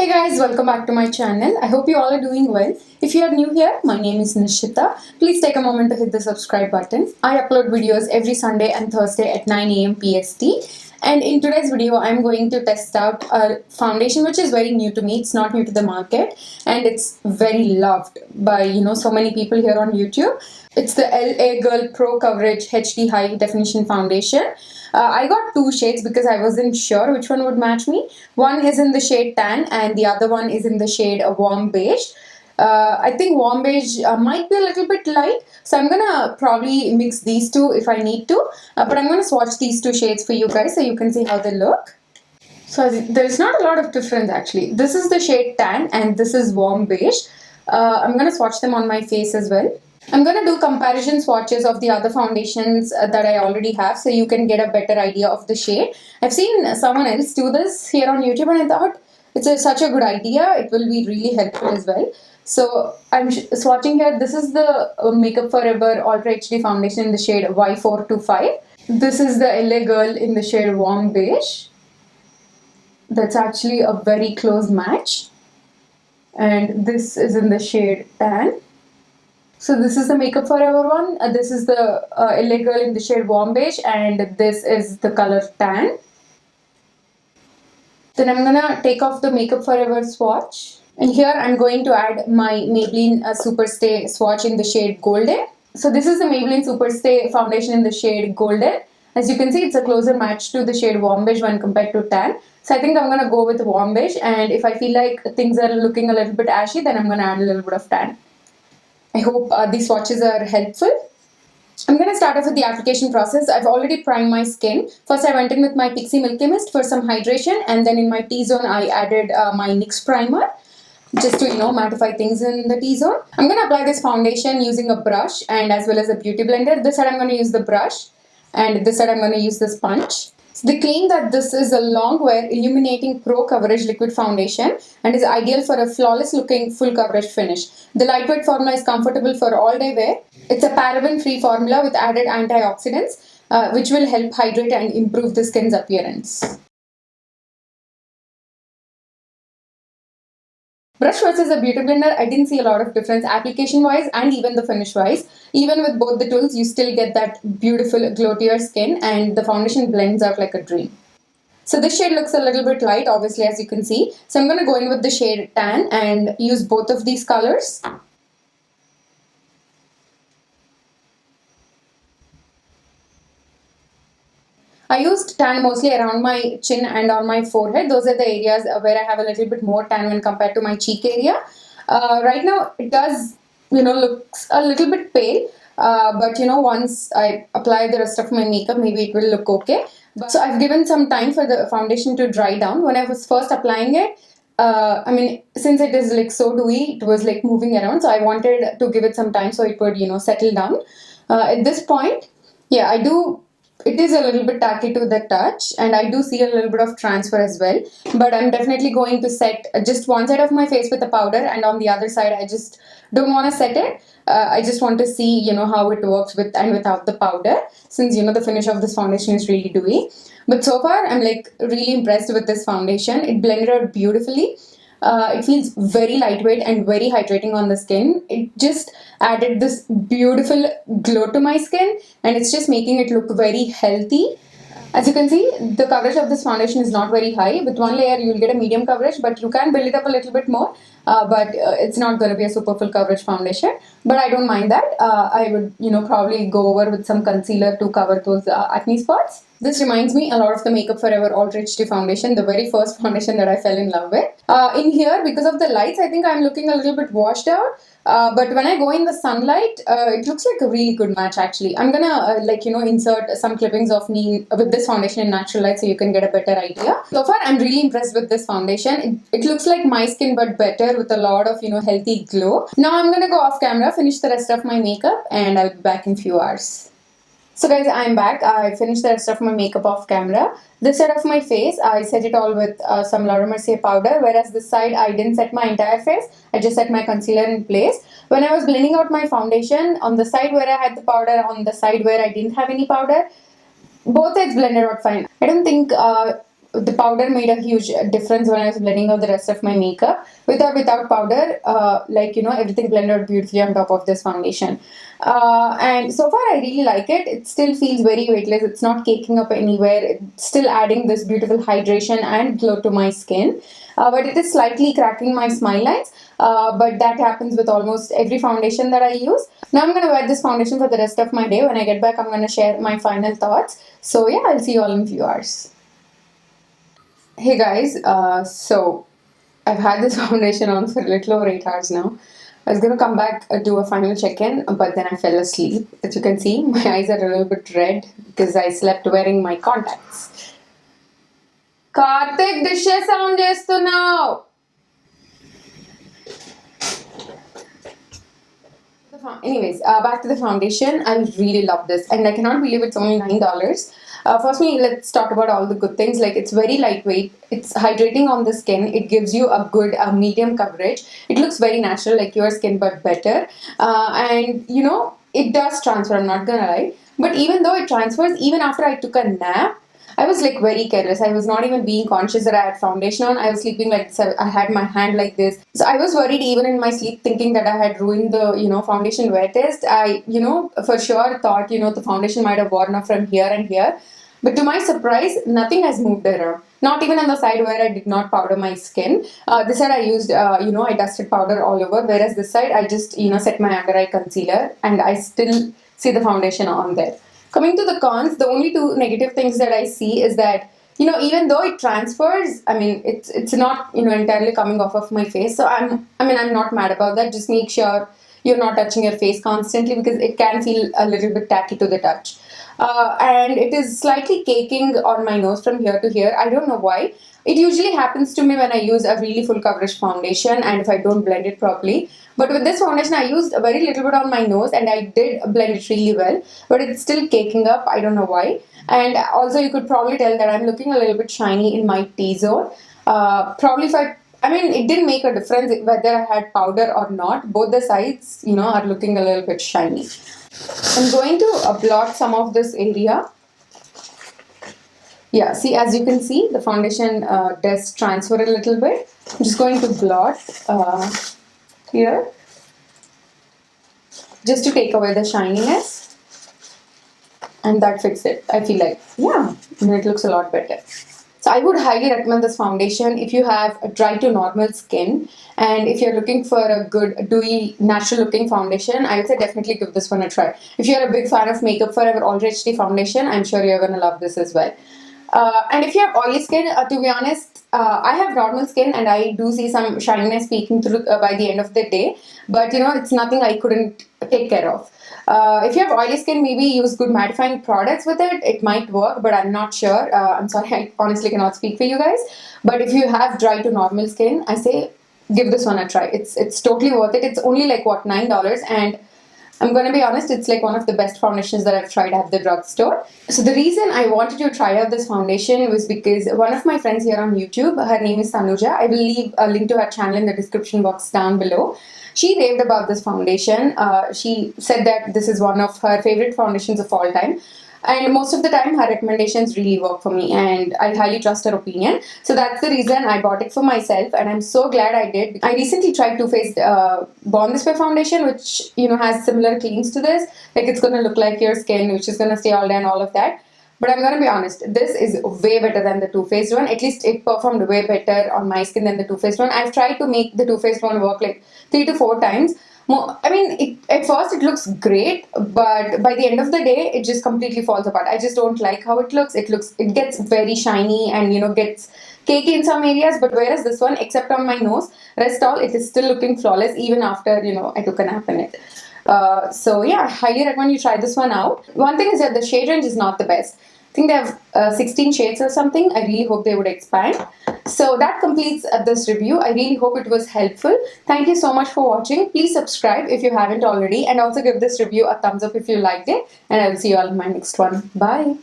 Hey guys, welcome back to my channel. I hope you all are doing well. If you are new here, my name is Nishitha. Please take a moment to hit the subscribe button. I upload videos every Sunday and Thursday at 9 a.m. PST. And in today's video, I'm going to test out a foundation which is very new to me. It's not new to the market and it's very loved by so many people here on YouTube. It's the L.A.Girl Pro Coverage HD High Definition Foundation. I got two shades because I wasn't sure which one would match me. One is in the shade Tan and the other one is in the shade Warm Beige. I think Warm Beige might be a little bit light, so I'm gonna probably mix these two if I need to. But I'm gonna swatch these two shades for you guys so you can see how they look. So there's not a lot of difference actually. This is the shade Tan and this is Warm Beige. I'm gonna swatch them on my face as well. I'm going to do comparison swatches of the other foundations that I already have so you can get a better idea of the shade. I've seen someone else do this here on YouTube and I thought it's such a good idea. It will be really helpful as well. So I'm swatching here. This is the Makeup Forever Ultra HD foundation in the shade Y425. This is the L.A.Girl in the shade Warm Beige. That's actually a very close match. And this is in the shade Tan. So this is the Makeup Forever one, this is the L.A.Girl in the shade Warm Beige and this is the color Tan. Then I'm gonna take off the Makeup Forever swatch and here I'm going to add my Maybelline Superstay swatch in the shade Golden. So this is the Maybelline Superstay foundation in the shade Golden. As you can see, it's a closer match to the shade Warm Beige when compared to Tan. So I think I'm gonna go with Warm Beige, and if I feel like things are looking a little bit ashy, then I'm gonna add a little bit of Tan. I hope these swatches are helpful. I'm going to start off with the application process. I've already primed my skin. First I went in with my Pixie Milky Mist for some hydration, and then in my T-zone I added my NYX primer just to mattify things in the T-zone. I'm going to apply this foundation using a brush and as well as a beauty blender. This side I'm going to use the brush and this side I'm going to use the sponge. So they claim that this is a long wear illuminating pro coverage liquid foundation and is ideal for a flawless looking full coverage finish. The lightweight formula is comfortable for all day wear. It's a paraben free formula with added antioxidants which will help hydrate and improve the skin's appearance. Brush versus a beauty blender, I didn't see a lot of difference application wise and even the finish wise. Even with both the tools, you still get that beautiful glow to your skin and the foundation blends out like a dream. So this shade looks a little bit light, obviously, as you can see. So I'm going to go in with the shade Tan and use both of these colors. I used tan mostly around my chin and on my forehead. Those are the areas where I have a little bit more tan when compared to my cheek area. Right now it does, looks a little bit pale. But once I apply the rest of my makeup, maybe it will look okay. So I've given some time for the foundation to dry down. When I was first applying it, since it is like so dewy, it was like moving around. So I wanted to give it some time so it would, settle down. At this point, yeah, it is a little bit tacky to the touch and I do see a little bit of transfer as well. But I'm definitely going to set just one side of my face with the powder and on the other side I just don't want to set it. I just want to see, how it works with and without the powder, since, the finish of this foundation is really dewy. But so far, I'm like really impressed with this foundation. It blended out beautifully. It feels very lightweight and very hydrating on the skin. It just added this beautiful glow to my skin and it's just making it look very healthy. As you can see, the coverage of this foundation is not very high. With one layer, you'll get a medium coverage, but you can build it up a little bit more. But it's not going to be a super full coverage foundation. But I don't mind that. I would, probably go over with some concealer to cover those acne spots. This reminds me a lot of the Makeup Forever Ultra HD foundation, the very first foundation that I fell in love with. In here, because of the lights, I think I'm looking a little bit washed out. But when I go in the sunlight, it looks like a really good match actually. I'm gonna insert some clippings of me with this foundation in natural light so you can get a better idea. So far, I'm really impressed with this foundation. It looks like my skin but better with a lot of healthy glow. Now I'm gonna go off camera, finish the rest of my makeup, and I'll be back in a few hours. So guys, I'm back. I finished the rest of my makeup off camera. This side of my face, I set it all with some Laura Mercier powder, whereas this side, I didn't set my entire face. I just set my concealer in place. When I was blending out my foundation, on the side where I had the powder, on the side where I didn't have any powder, both sides blended out fine. I don't think the powder made a huge difference when I was blending out the rest of my makeup. With or without powder, everything blended out beautifully on top of this foundation. And so far, I really like it. It still feels very weightless. It's not caking up anywhere. It's still adding this beautiful hydration and glow to my skin. But it is slightly cracking my smile lines. But that happens with almost every foundation that I use. Now I'm going to wear this foundation for the rest of my day. When I get back, I'm going to share my final thoughts. So yeah, I'll see you all in a few hours. Hey guys, so I've had this foundation on for a little over 8 hours now. I was going to come back do a final check-in, but then I fell asleep. As you can see, my eyes are a little bit red because I slept wearing my contacts. Karthik, dishes sound chestunnao. Anyways, back to the foundation. I really love this, and I cannot believe it's only $9. Firstly, let's talk about all the good things. Like, it's very lightweight. It's hydrating on the skin. It gives you a good medium coverage. It looks very natural, like your skin, but better. And it does transfer. I'm not gonna lie. But even though it transfers, even after I took a nap, I was like very careless. I was not even being conscious that I had foundation on. I was sleeping like this. I had my hand like this. So I was worried even in my sleep, thinking that I had ruined the foundation wear test. I for sure thought the foundation might have worn off from here and here. But to my surprise, nothing has moved around. Not even on the side where I did not powder my skin. This side I used, I dusted powder all over. Whereas this side I just, set my under eye concealer, and I still see the foundation on there. Coming to the cons, the only two negative things that I see is that, even though it transfers, I mean, it's not, entirely coming off of my face. So I'm not mad about that. Just make sure you're not touching your face constantly because it can feel a little bit tacky to the touch. And it is slightly caking on my nose from here to here. I don't know why. It usually happens to me when I use a really full coverage foundation and if I don't blend it properly. But with this foundation, I used a very little bit on my nose and I did blend it really well. But it's still caking up. I don't know why. And also, you could probably tell that I'm looking a little bit shiny in my T-zone. Probably it didn't make a difference whether I had powder or not. Both the sides, are looking a little bit shiny. I'm going to blot some of this area. Yeah, see, as you can see, the foundation does transfer a little bit. I'm just going to blot here just to take away the shininess. And that fixed it. I feel like, it looks a lot better. So I would highly recommend this foundation if you have a dry to normal skin and if you're looking for a good dewy natural looking foundation. I would say definitely give this one a try. If you're a big fan of Makeup Forever Ultra HD foundation, I'm sure you're gonna love this as well. And if you have oily skin, to be honest, I have normal skin and I do see some shininess peeking through by the end of the day. But it's nothing I couldn't take care of. If you have oily skin, maybe use good mattifying products with it. It might work, but I'm not sure. I'm sorry, I honestly cannot speak for you guys. But if you have dry to normal skin, I say give this one a try. It's totally worth it. It's only like what, $9, and I'm going to be honest, it's like one of the best foundations that I've tried at the drugstore. So the reason I wanted to try out this foundation was because one of my friends here on YouTube, her name is Tanuja. I will leave a link to her channel in the description box down below. She raved about this foundation. She said that this is one of her favorite foundations of all time. And most of the time, her recommendations really work for me, and I highly trust her opinion. So that's the reason I bought it for myself, and I'm so glad I did. I recently tried Too Faced Born This Way foundation, which has similar claims to this. Like, it's gonna look like your skin, which is gonna stay all day and all of that. But I'm gonna be honest, this is way better than the Too Faced one. At least it performed way better on my skin than the Too Faced one. I've tried to make the Too Faced one work like 3 to 4 times. At first it looks great, but by the end of the day, it just completely falls apart. I just don't like how it looks. It gets very shiny and gets cakey in some areas. But whereas this one, except on my nose, rest all, it is still looking flawless even after I took a nap in it. So yeah, I highly recommend you try this one out. One thing is that the shade range is not the best. I think they have 16 shades or something. I really hope they would expand. So that completes this review. I really hope it was helpful. Thank you so much for watching. Please subscribe if you haven't already, and also give this review a thumbs up if you liked it. And I will see you all in my next one. Bye.